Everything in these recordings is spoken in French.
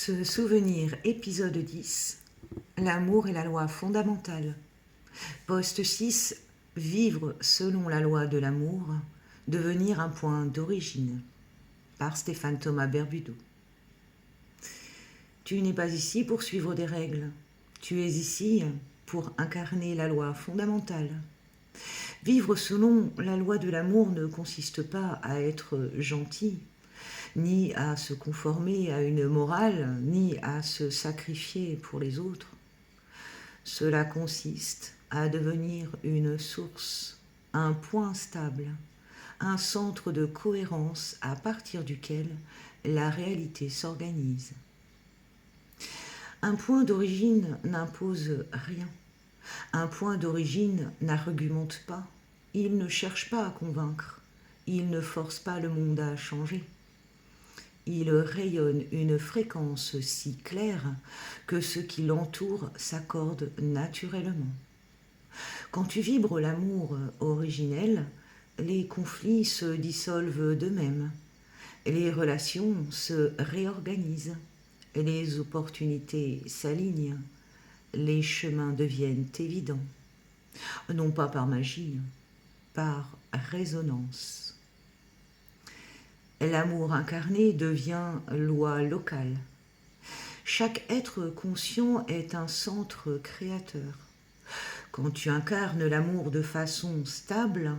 Se souvenir, épisode 10. L'amour est la loi fondamentale. Poste 6. Vivre selon la loi de l'amour, devenir un point d'origine. Par Stéphane Thomas Berbudo. Tu n'es pas ici pour suivre des règles. Tu es ici pour incarner la loi fondamentale. Vivre selon la loi de l'amour ne consiste pas à être gentil, ni à se conformer à une morale, ni à se sacrifier pour les autres. Cela consiste à devenir une source, un point stable, un centre de cohérence à partir duquel la réalité s'organise. Un point d'origine n'impose rien. Un point d'origine n'argumente pas. Il ne cherche pas à convaincre. Il ne force pas le monde à changer. Il rayonne une fréquence si claire que ce qui l'entoure s'accorde naturellement. Quand tu vibres l'amour originel, les conflits se dissolvent d'eux-mêmes, les relations se réorganisent, les opportunités s'alignent, les chemins deviennent évidents, non pas par magie, par résonance. L'amour incarné devient loi locale. Chaque être conscient est un centre créateur. Quand tu incarnes l'amour de façon stable,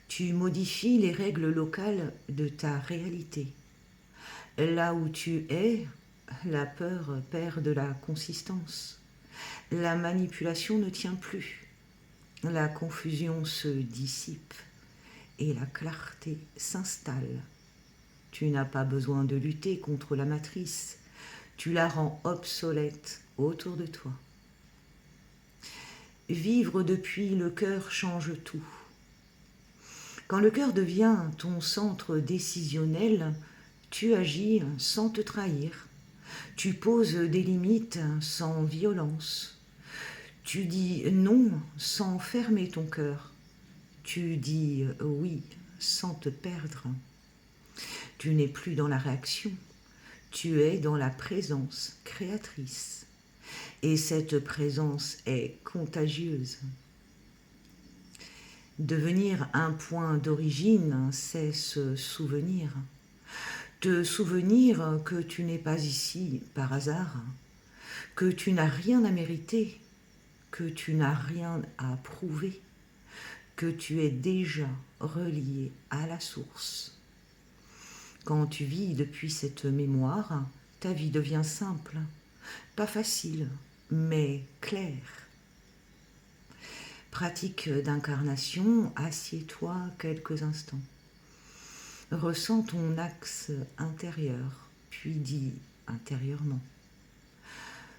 tu modifies les règles locales de ta réalité. Là où tu es, la peur perd de la consistance. La manipulation ne tient plus. La confusion se dissipe et la clarté s'installe. Tu n'as pas besoin de lutter contre la matrice. Tu la rends obsolète autour de toi. Vivre depuis le cœur change tout. Quand le cœur devient ton centre décisionnel, tu agis sans te trahir. Tu poses des limites sans violence. Tu dis non sans fermer ton cœur. Tu dis oui sans te perdre. Tu n'es plus dans la réaction, tu es dans la présence créatrice. Et cette présence est contagieuse. Devenir un point d'origine, c'est se souvenir. Te souvenir que tu n'es pas ici par hasard, que tu n'as rien à mériter, que tu n'as rien à prouver, que tu es déjà relié à la source. Quand tu vis depuis cette mémoire, ta vie devient simple, pas facile, mais claire. Pratique d'incarnation, assieds-toi quelques instants. Ressens ton axe intérieur, puis dis intérieurement.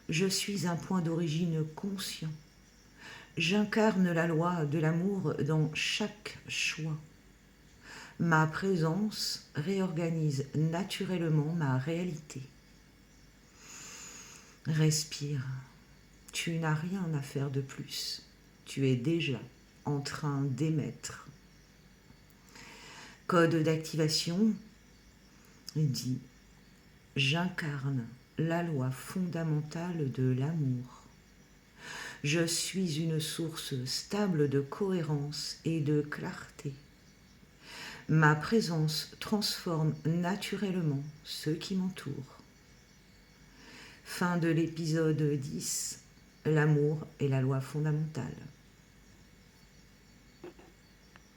Je suis un point d'origine conscient. J'incarne la loi de l'amour dans chaque choix. Ma présence réorganise naturellement ma réalité. Respire. Tu n'as rien à faire de plus. Tu es déjà en train d'émettre. Code d'activation dit « J'incarne la loi fondamentale de l'amour. Je suis une source stable de cohérence et de clarté. Ma présence transforme naturellement ceux qui m'entourent. » Fin de l'épisode 10. L'amour est la loi fondamentale.